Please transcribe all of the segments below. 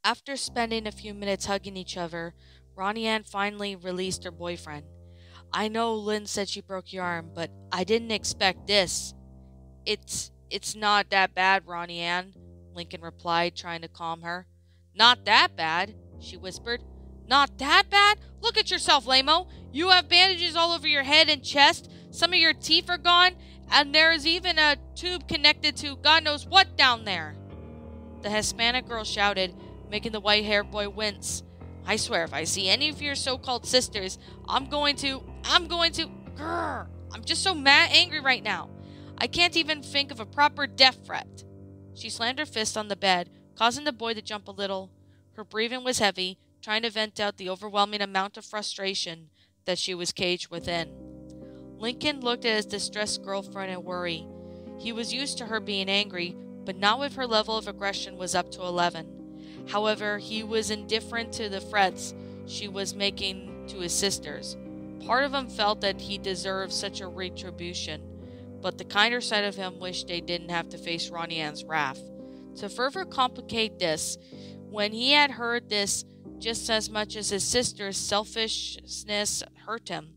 After spending a few minutes hugging each other, Ronnie Ann finally released her boyfriend. I know Lynn said she broke your arm, but I didn't expect this. It's not that bad, Ronnie Ann, Lincoln replied, trying to calm her. Not that bad, she whispered. Not that bad? Look at yourself, Lamo. You have bandages all over your head and chest, some of your teeth are gone, and there is even a tube connected to God knows what down there. The Hispanic girl shouted, making the white-haired boy wince. I swear if I see any of your so-called sisters, I'm going to... Grrr! I'm just so angry right now. I can't even think of a proper death threat. She slammed her fist on the bed, causing the boy to jump a little. Her breathing was heavy, trying to vent out the overwhelming amount of frustration that she was caged within. Lincoln looked at his distressed girlfriend in worry. He was used to her being angry, but not if her level of aggression was up to 11. However, he was indifferent to the threats she was making to his sisters. Part of him felt that he deserved such a retribution, but the kinder side of him wished they didn't have to face Ronnie Ann's wrath. To further complicate this, when he had heard this just as much as his sister's selfishness hurt him,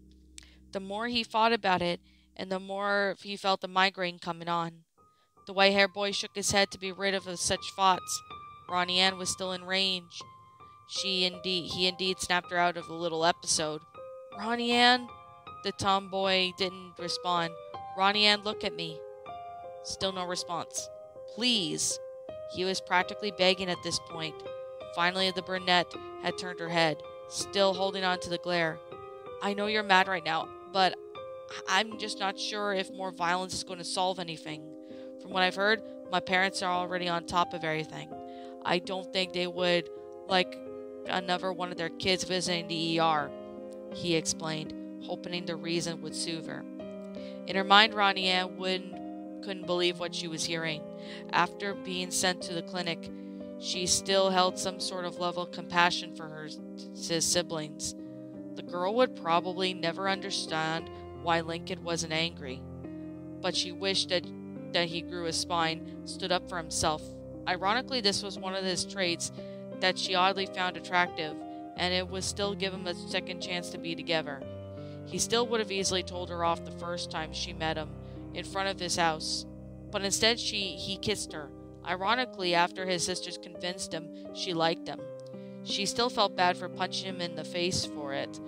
the more he thought about it, and the more he felt the migraine coming on. The white-haired boy shook his head to be rid of such thoughts. Ronnie Ann was still in range. He indeed snapped her out of the little episode. Ronnie Ann? The tomboy didn't respond. Ronnie Ann, look at me. Still no response. Please. He was practically begging at this point. Finally, the brunette had turned her head, still holding on to the glare. I know you're mad right now, but I'm just not sure if more violence is going to solve anything. From what I've heard, my parents are already on top of everything. I don't think they would like another one of their kids visiting the ER, he explained, hoping the reason would soothe her. In her mind, Ronnie Ann couldn't believe what she was hearing. After being sent to the clinic, she still held some sort of level of compassion for his siblings. The girl would probably never understand why Lincoln wasn't angry, but she wished that he grew his spine, stood up for himself. Ironically, this was one of his traits that she oddly found attractive, and it would still give him a second chance to be together. He still would have easily told her off the first time she met him, in front of his house, but instead he kissed her. Ironically, after his sisters convinced him she liked him. She still felt bad for punching him in the face for it.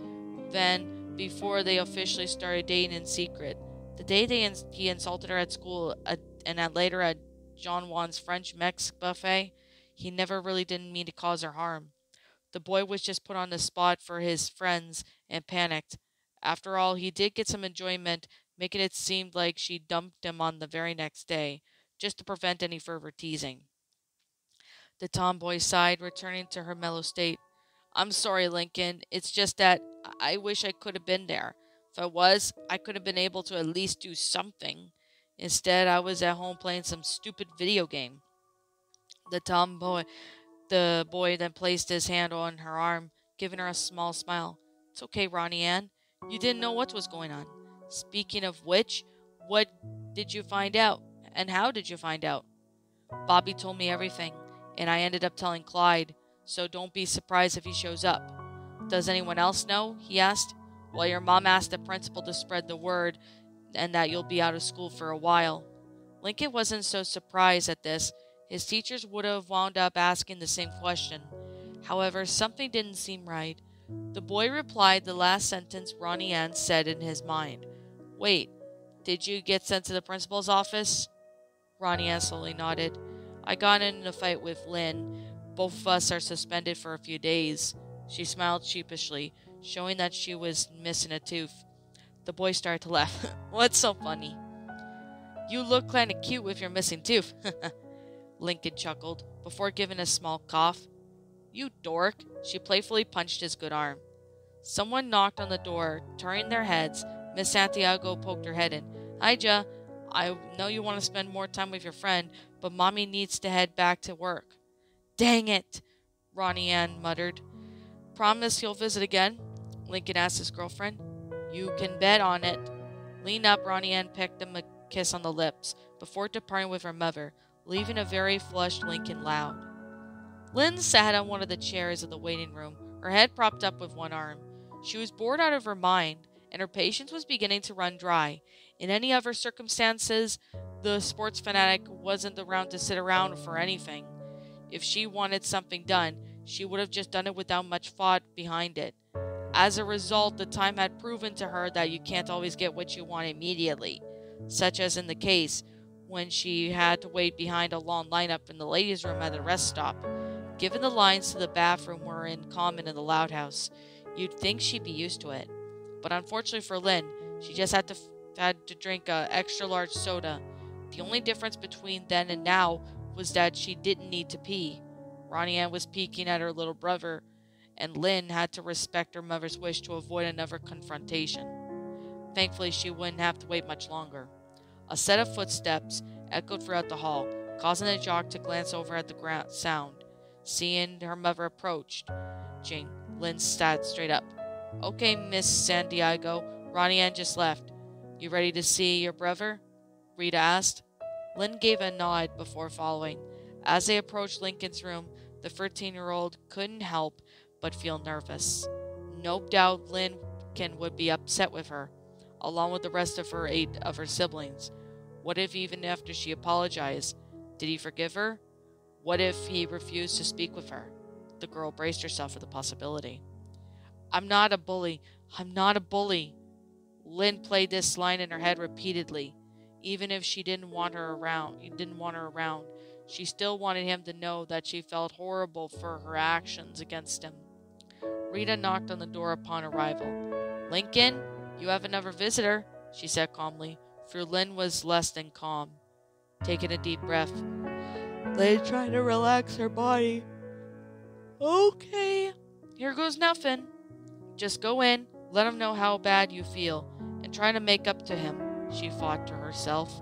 Then, before they officially started dating in secret, the day he insulted her at school and later at John Juan's French-Mex buffet, he never really didn't mean to cause her harm. The boy was just put on the spot for his friends and panicked. After all, he did get some enjoyment, making it seem like she dumped him on the very next day, just to prevent any further teasing. The tomboy sighed, returning to her mellow state. I'm sorry, Lincoln. It's just that I wish I could have been there. If I was, I could have been able to at least do something. Instead, I was at home playing some stupid video game. The boy then placed his hand on her arm, giving her a small smile. It's okay, Ronnie Ann. You didn't know what was going on. Speaking of which, what did you find out? And how did you find out? Bobby told me everything, and I ended up telling Clyde, so don't be surprised if he shows up. Does anyone else know? He asked. Well, your mom asked the principal to spread the word, and that you'll be out of school for a while. Lincoln wasn't so surprised at this. His teachers would have wound up asking the same question. However, something didn't seem right. The boy replied the last sentence Ronnie Ann said in his mind. Wait, did you get sent to the principal's office? Ronnie Ann slowly nodded. I got in a fight with Lynn. Both of us are suspended for a few days. She smiled sheepishly, showing that she was missing a tooth. The boy started to laugh. What's so funny? You look kinda cute with your missing tooth. Lincoln chuckled, before giving a small cough. You dork. She playfully punched his good arm. Someone knocked on the door. Turning their heads, Miss Santiago poked her head in. Hi, Ja. I know you want to spend more time with your friend, but Mommy needs to head back to work. Dang it, Ronnie Ann muttered. Promise you'll visit again? Lincoln asked his girlfriend. You can bet on it. Leaning up, Ronnie Ann pecked him a kiss on the lips, before departing with her mother, leaving a very flushed Lincoln loud. Lynn sat on one of the chairs of the waiting room, her head propped up with one arm. She was bored out of her mind, and her patience was beginning to run dry. In any other circumstances, the sports fanatic wasn't around to sit around for anything. If she wanted something done, she would have just done it without much thought behind it. As a result, the time had proven to her that you can't always get what you want immediately, such as in the case when she had to wait behind a long lineup in the ladies' room at a rest stop. Given the lines to the bathroom were in common in the Loud House, you'd think she'd be used to it. But unfortunately for Lynn, she just had to drink a extra large soda. The only difference between then and now was that she didn't need to pee. Ronnie Ann was peeking at her little brother, and Lynn had to respect her mother's wish to avoid another confrontation. Thankfully, she wouldn't have to wait much longer. A set of footsteps echoed throughout the hall, causing the jock to glance over at the sound. Seeing her mother approaching, Lynn sat straight up. "Okay, Miss Santiago, Ronnie Ann just left. You ready to see your brother?" Rita asked. Lynn gave a nod before following. As they approached Lincoln's room, the 13-year-old couldn't help but feel nervous. No doubt Lincoln would be upset with her, along with the rest of her 8 of her siblings. What if even after she apologized, did he forgive her? What if he refused to speak with her? The girl braced herself for the possibility. "I'm not a bully. I'm not a bully." Lynn played this line in her head repeatedly. Even if she didn't want her around, she still wanted him to know that she felt horrible for her actions against him. Rita knocked on the door upon arrival. "Lincoln, you have another visitor," she said calmly, for Lynn was less than calm. Taking a deep breath, Lynn tried to relax her body. "Okay, here goes nothing. Just go in, let him know how bad you feel, and try to make up to him," she thought to herself.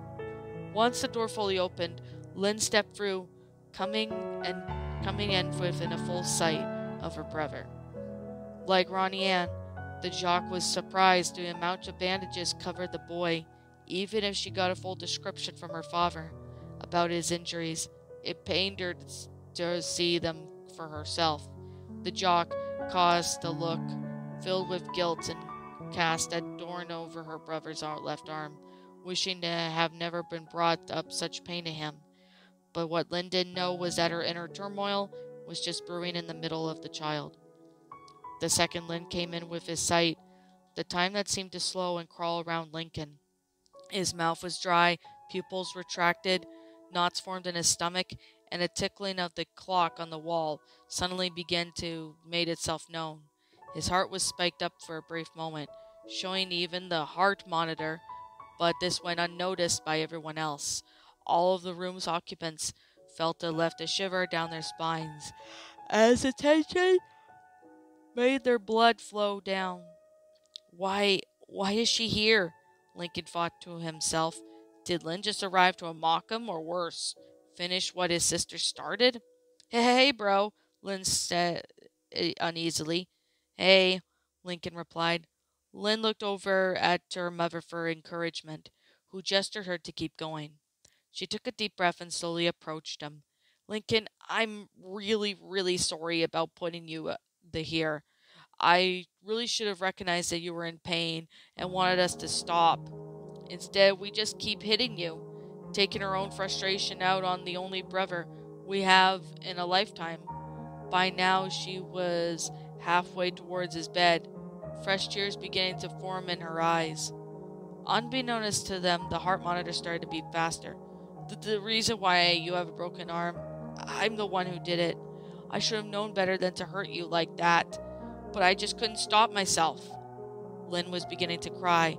Once the door fully opened, Lynn stepped through, coming in within a full sight of her brother. Like Ronnie Ann, the jock was surprised the amount of bandages covered the boy. Even if she got a full description from her father about his injuries, it pained her to see them for herself. The jock caused a look filled with guilt and cast a thorn over her brother's left arm, wishing to have never been brought up such pain to him. But what Lynn didn't know was that her inner turmoil was just brewing in the middle of the child. The second Lynn came in with his sight, the time that seemed to slow and crawl around Lincoln. His mouth was dry, pupils retracted, knots formed in his stomach, and a tickling of the clock on the wall suddenly began to make itself known. His heart was spiked up for a brief moment, showing even the heart monitor, but this went unnoticed by everyone else. All of the room's occupants felt it left a shiver down their spines, as the tension made their blood flow down. Why is she here? Lincoln thought to himself. Did Lynn just arrive to mock him, or worse, finish what his sister started? Hey, bro, Lynn said uneasily. Hey, Lincoln replied. Lynn looked over at her mother for encouragement, who gestured her to keep going. She took a deep breath and slowly approached him. Lincoln, I'm really, really sorry about putting you here. I really should have recognized that you were in pain and wanted us to stop. Instead, we just keep hitting you, taking our own frustration out on the only brother we have in a lifetime. By now, she was halfway towards his bed, fresh tears beginning to form in her eyes. Unbeknownst to them, the heart monitor started to beat faster. The reason why you have a broken arm, I'm the one who did it. I should have known better than to hurt you like that, but I just couldn't stop myself. Lynn was beginning to cry,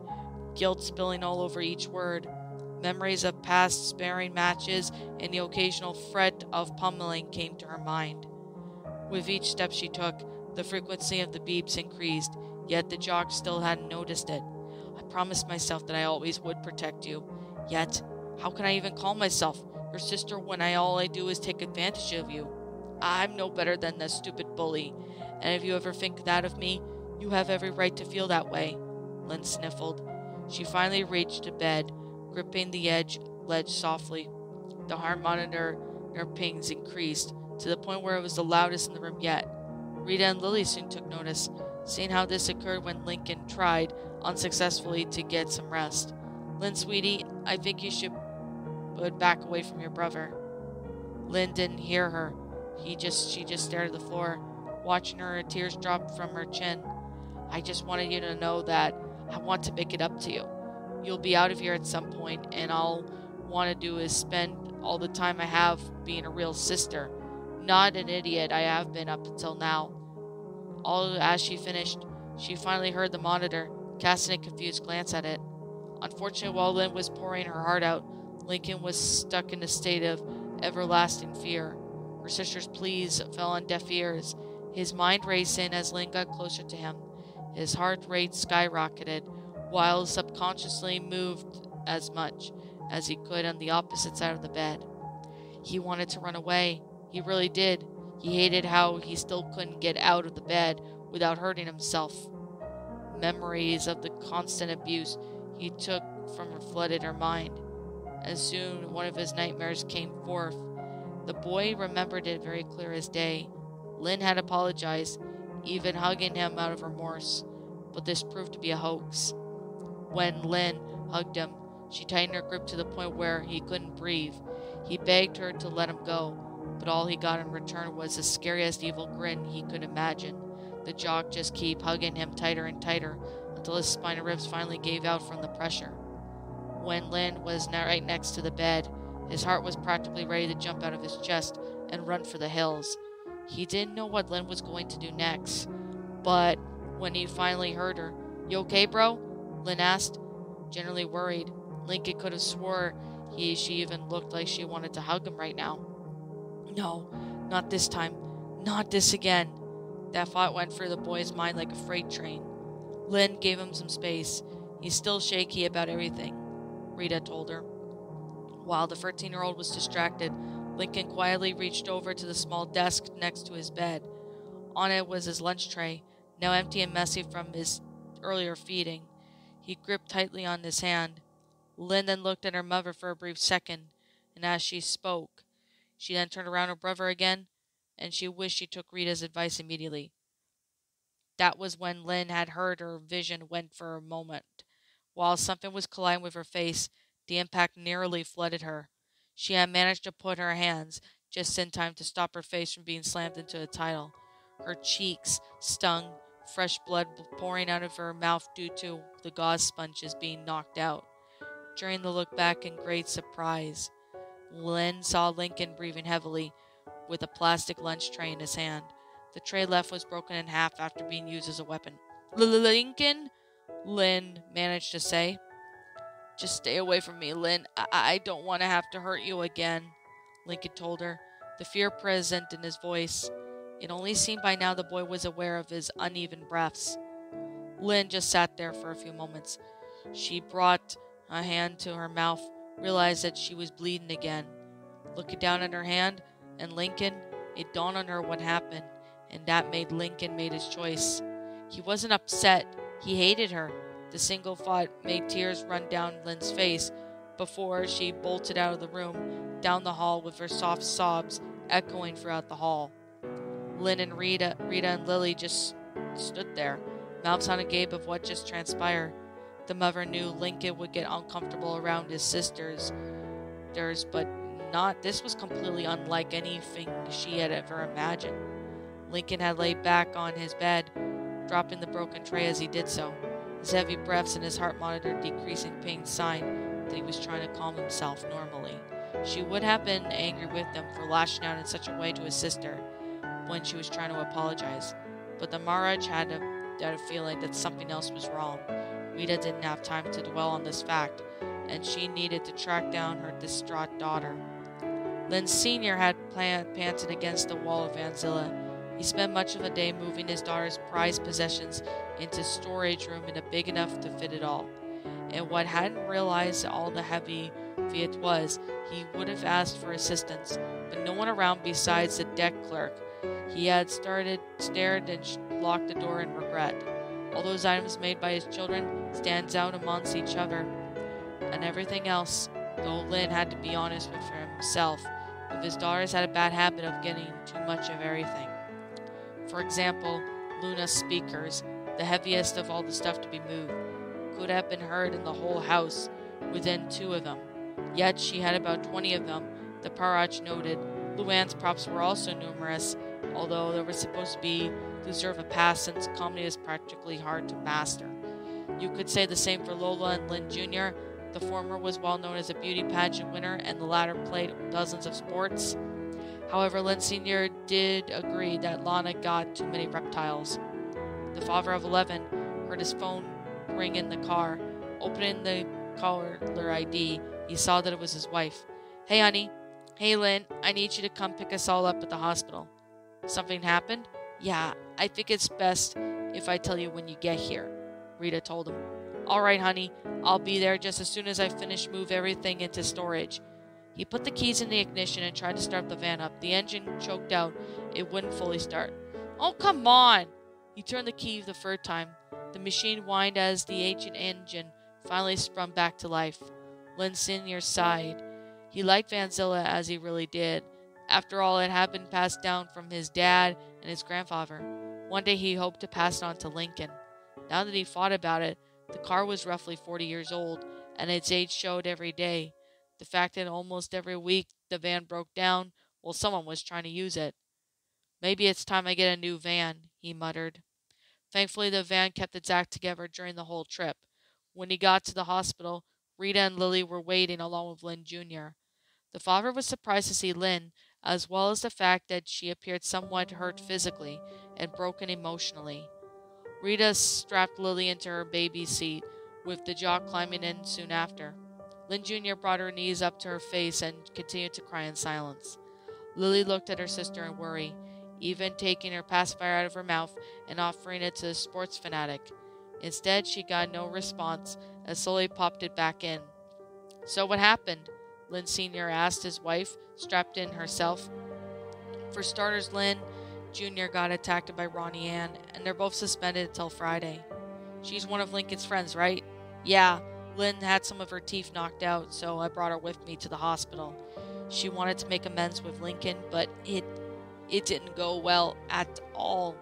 guilt spilling all over each word. Memories of past sparring matches and the occasional threat of pummeling came to her mind. With each step she took, the frequency of the beeps increased, yet the jock still hadn't noticed it. I promised myself that I always would protect you. Yet, how can I even call myself your sister when all I do is take advantage of you? I'm no better than the stupid bully, and if you ever think that of me, you have every right to feel that way. Lynn sniffled. She finally reached the bed, gripping the ledge softly. The heart monitor pings increased, to the point where it was the loudest in the room yet. Rita and Lily soon took notice, seeing how this occurred when Lincoln tried, unsuccessfully, to get some rest. "Lynn, sweetie, I think you should back away from your brother." Lynn didn't hear her. She just stared at the floor, watching her tears drop from her chin. "I just wanted you to know that I want to make it up to you. You'll be out of here at some point, and all I want to do is spend all the time I have being a real sister, not an idiot I have been up until now." All as she finished, she finally heard the monitor, casting a confused glance at it. Unfortunately, while Lynn was pouring her heart out, Lincoln was stuck in a state of everlasting fear. Her sister's pleas fell on deaf ears. His mind racing as Lynn got closer to him. His heart rate skyrocketed, while subconsciously moved as much as he could on the opposite side of the bed. He wanted to run away. He really did. He hated how he still couldn't get out of the bed without hurting himself. Memories of the constant abuse he took from her flooded her mind. As soon one of his nightmares came forth, the boy remembered it very clear as day. Lynn had apologized, even hugging him out of remorse, but this proved to be a hoax. When Lynn hugged him, she tightened her grip to the point where he couldn't breathe. He begged her to let him go, but all he got in return was the scariest evil grin he could imagine. The jock just kept hugging him tighter and tighter until his spine and ribs finally gave out from the pressure. When Lynn was right next to the bed, his heart was practically ready to jump out of his chest and run for the hills. He didn't know what Lynn was going to do next, but when he finally heard her, "You okay, bro?" Lynn asked, generally worried. Lincoln could have swore she even looked like she wanted to hug him right now. "No, not this time. Not this again." That thought went through the boy's mind like a freight train. Lynn gave him some space. "He's still shaky about everything," Rita told her. While the 13-year-old was distracted, Lincoln quietly reached over to the small desk next to his bed. On it was his lunch tray, now empty and messy from his earlier feeding. He gripped tightly on his hand. Lynn then looked at her mother for a brief second, and as she spoke, she then turned around her brother again, and she wished she took Rita's advice immediately. That was when Lynn had heard her vision went for a moment. While something was colliding with her face, the impact nearly flooded her. She had managed to put her hands just in time to stop her face from being slammed into a tile. Her cheeks stung, fresh blood pouring out of her mouth due to the gauze sponges being knocked out. During the look back in great surprise, Lynn saw Lincoln breathing heavily with a plastic lunch tray in his hand. The tray left was broken in half after being used as a weapon. "Lincoln?" Lynn managed to say. "Just stay away from me, Lynn. I don't want to have to hurt you again," Lincoln told her, the fear present in his voice. It only seemed by now the boy was aware of his uneven breaths. Lynn just sat there for a few moments. She brought a hand to her mouth, realized that she was bleeding again. Looking down at her hand and Lincoln, it dawned on her what happened, and that made Lincoln made his choice. He wasn't upset. He hated her. The single thought made tears run down Lynn's face before she bolted out of the room, down the hall with her soft sobs echoing throughout the hall. Lynn and Rita and Lily just stood there, mouths on agape of what just transpired. The mother knew Lincoln would get uncomfortable around his sisters, but this was completely unlike anything she had ever imagined. Lincoln had laid back on his bed, dropping the broken tray as he did so. His heavy breaths and his heart monitor decreasing pain sign that he was trying to calm himself normally. She would have been angry with him for lashing out in such a way to his sister when she was trying to apologize, but the Maharaj had a feeling that something else was wrong. Rita didn't have time to dwell on this fact, and she needed to track down her distraught daughter. Lynn Sr. had panted against the wall of Van Zilla. He spent much of the day moving his daughter's prized possessions into storage room in a big enough to fit it all. And what hadn't realized all the heavy it was, he would have asked for assistance, but no one around besides the deck clerk. He had stared and locked the door in regret. All those items made by his children stands out amongst each other, and everything else, though Lynn had to be honest with himself, with if his daughters had a bad habit of getting too much of everything. For example, Luna's speakers, the heaviest of all the stuff to be moved, could have been heard in the whole house within 2 of them. Yet she had about 20 of them, the Parach noted. Luann's props were also numerous, although they were supposed to deserve a pass since comedy is practically hard to master. You could say the same for Lola and Lynn Jr. The former was well known as a beauty pageant winner, and the latter played dozens of sports. However, Lynn Sr. did agree that Lana got too many reptiles. The father of 11 heard his phone ring in the car. Opening the caller ID, he saw that it was his wife. "Hey, honey." "Hey, Lynn, I need you to come pick us all up at the hospital." "Something happened?" "Yeah, I think it's best if I tell you when you get here," Rita told him. "All right, honey, I'll be there just as soon as I finish move everything into storage." He put the keys in the ignition and tried to start the van up. The engine choked out. It wouldn't fully start. "Oh, come on!" He turned the key the third time. The machine whined as the ancient engine finally spun back to life. Lynn Sr. sighed. He liked Vanzilla as he really did. After all, it had been passed down from his dad and his grandfather. One day he hoped to pass it on to Lincoln. Now that he thought about it, the car was roughly 40 years old, and its age showed every day. The fact that almost every week the van broke down, well, someone was trying to use it. "Maybe it's time I get a new van," he muttered. Thankfully, the van kept its act together during the whole trip. When he got to the hospital, Rita and Lily were waiting along with Lynn Jr. The father was surprised to see Lynn, as well as the fact that she appeared somewhat hurt physically and broken emotionally. Rita strapped Lily into her baby seat, with the jock climbing in soon after. Lynn Jr. brought her knees up to her face and continued to cry in silence. Lily looked at her sister in worry, even taking her pacifier out of her mouth and offering it to the sports fanatic. Instead, she got no response and slowly popped it back in. "So what happened?" Lynn Sr. asked his wife, strapped in herself. "For starters, Lynn Jr. got attacked by Ronnie Ann, and they're both suspended until Friday." "She's one of Lincoln's friends, right?" "Yeah, Lynn had some of her teeth knocked out, so I brought her with me to the hospital. She wanted to make amends with Lincoln, but it didn't go well at all."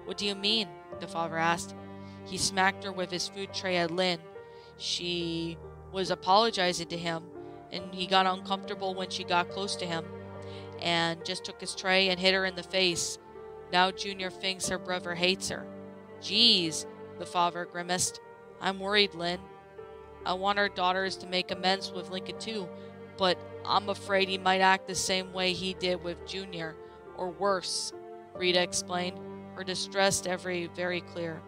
"What do you mean?" the father asked. He smacked her with his food tray at Lynn. She was apologizing to him, and he got uncomfortable when she got close to him, and just took his tray and hit her in the face. Now Junior thinks her brother hates her. "Geez," the father grimaced. "I'm worried, Lynn. I want our daughters to make amends with Lincoln too, but I'm afraid he might act the same way he did with Junior, or worse," Rita explained, her distress very clear.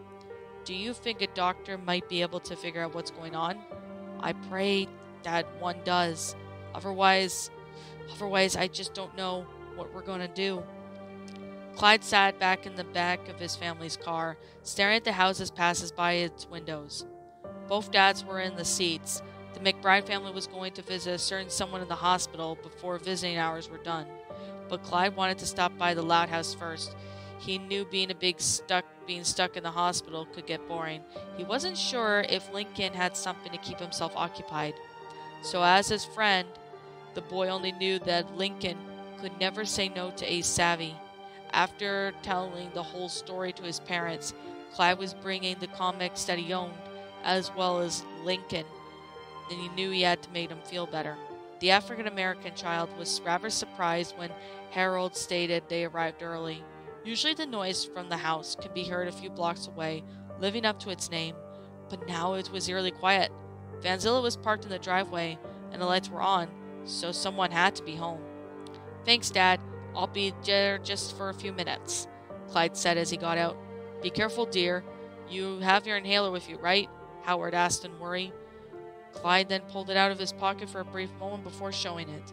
"Do you think a doctor might be able to figure out what's going on?" "I pray that one does. Otherwise, I just don't know what we're going to do." Clyde sat back in the back of his family's car, staring at the houses passes by its windows. Both dads were in the seats. The McBride family was going to visit a certain someone in the hospital before visiting hours were done, but Clyde wanted to stop by the Loud House first. He knew being stuck in the hospital could get boring. He wasn't sure if Lincoln had something to keep himself occupied. So as his friend, the boy only knew that Lincoln could never say no to Ace Savvy. After telling the whole story to his parents, Clyde was bringing the comics that he owned, as well as Lincoln, and he knew he had to make him feel better. The African-American child was rather surprised when Harold stated they arrived early. Usually the noise from the house could be heard a few blocks away, living up to its name, but now it was eerily quiet. Vanzilla was parked in the driveway, and the lights were on, so someone had to be home. "Thanks, Dad. I'll be there just for a few minutes," Clyde said as he got out. "Be careful, dear. You have your inhaler with you, right?" Howard asked in worry. Clyde then pulled it out of his pocket for a brief moment before showing it.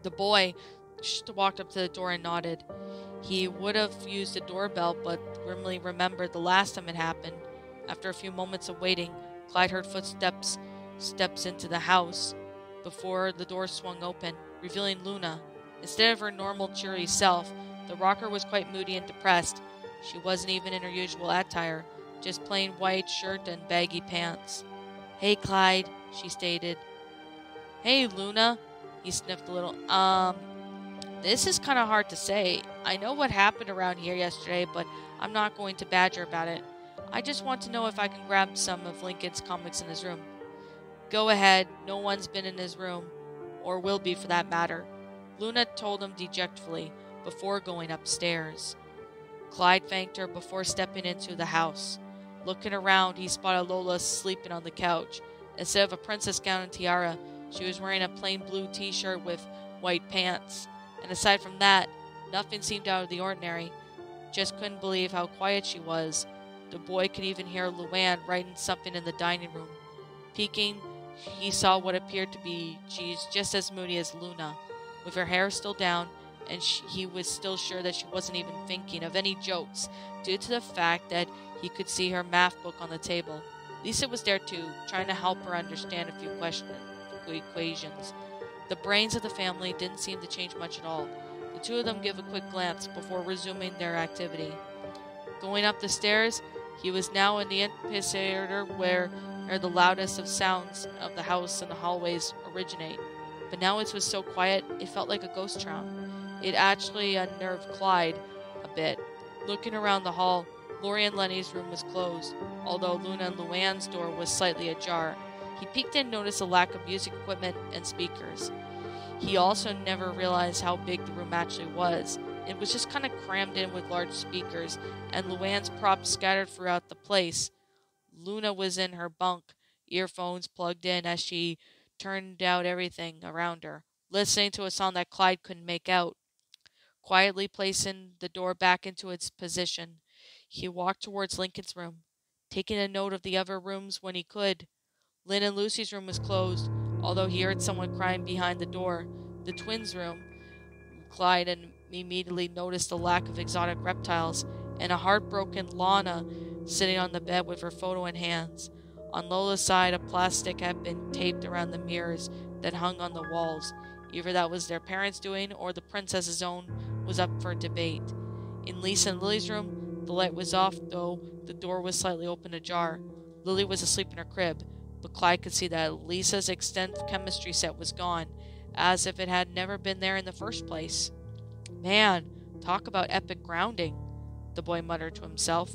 The boy walked up to the door and nodded. He would have used the doorbell, but grimly remembered the last time it happened. After a few moments of waiting, Clyde heard footsteps into the house before the door swung open, revealing Luna. Instead of her normal cheery self, the rocker was quite moody and depressed. She wasn't even in her usual attire, just plain white shirt and baggy pants. "Hey, Clyde," she stated. "Hey, Luna." He sniffed a little. This is kind of hard to say. I know what happened around here yesterday, but I'm not going to badger about it. I just want to know if I can grab some of Lincoln's comics in his room. Go ahead, no one's been in his room, or will be for that matter, Luna told him dejectfully before going upstairs. Clyde thanked her before stepping into the house. Looking around, he spotted Lola sleeping on the couch. Instead of a princess gown and tiara, she was wearing a plain blue t-shirt with white pants. And aside from that, nothing seemed out of the ordinary. Just couldn't believe how quiet she was. The boy could even hear Luann writing something in the dining room. Peeking, he saw what appeared to be she's just as moody as Luna, with her hair still down, and he was still sure that she wasn't even thinking of any jokes, due to the fact that he could see her math book on the table. Lisa was there too, trying to help her understand a few equations. The brains of the family didn't seem to change much at all. The two of them gave a quick glance before resuming their activity. Going up the stairs, he was now in the amphitheater where the loudest of sounds of the house and the hallways originate. But now it was so quiet, it felt like a ghost town. It actually unnerved Clyde a bit. Looking around the hall, Lori and Lenny's room was closed, although Luna and Luann's door was slightly ajar. He peeked in and noticed a lack of music equipment and speakers. He also never realized how big the room actually was. It was just kind of crammed in with large speakers, and Luann's props scattered throughout the place. Luna was in her bunk, earphones plugged in as she turned out everything around her, listening to a song that Clyde couldn't make out. Quietly placing the door back into its position, he walked towards Lincoln's room, taking a note of the other rooms when he could. Lynn and Lucy's room was closed, although he heard someone crying behind the door. The twins' room, Clyde immediately noticed the lack of exotic reptiles, and a heartbroken Lana sitting on the bed with her photo in hands. On Lola's side, a plastic had been taped around the mirrors that hung on the walls. Either that was their parents' doing, or the princess's own was up for debate. In Lisa and Lily's room, the light was off, though the door was slightly open ajar. Lily was asleep in her crib, but Clyde could see that Lisa's extended chemistry set was gone, as if it had never been there in the first place. Man, talk about epic grounding, the boy muttered to himself.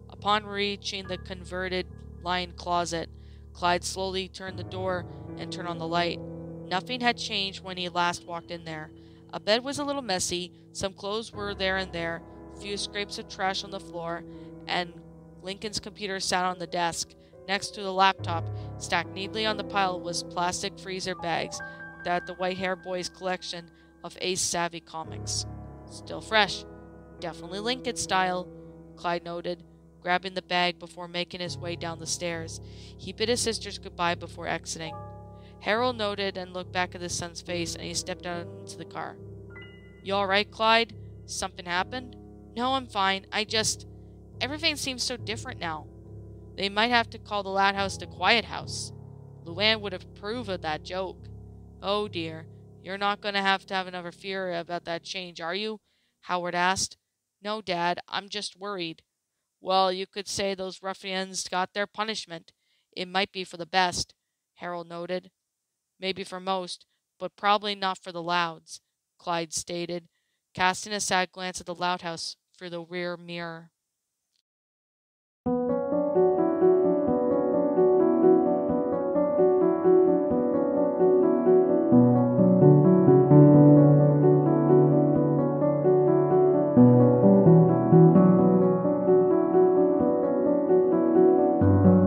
Upon reaching the converted lion closet, Clyde slowly turned the door and turned on the light. Nothing had changed when he last walked in there. A bed was a little messy, some clothes were there and there, a few scrapes of trash on the floor, and Lincoln's computer sat on the desk. Next to the laptop, stacked neatly on the pile, was plastic freezer bags that the white hair boy's collection of Ace Savvy comics. Still fresh. Definitely Lincoln style, Clyde noted, grabbing the bag before making his way down the stairs. He bid his sisters goodbye before exiting. Harold noted and looked back at his son's face, and he stepped out into the car. You alright, Clyde? Something happened? No, I'm fine. Everything seems so different now. They might have to call the loud house the quiet house. Luann would approve of that joke. Oh dear, you're not going to have another fear about that change, are you? Howard asked. No, Dad, I'm just worried. Well, you could say those ruffians got their punishment. It might be for the best, Harold noted. Maybe for most, but probably not for the Louds, Clyde stated, casting a sad glance at the Loud House through the rear mirror.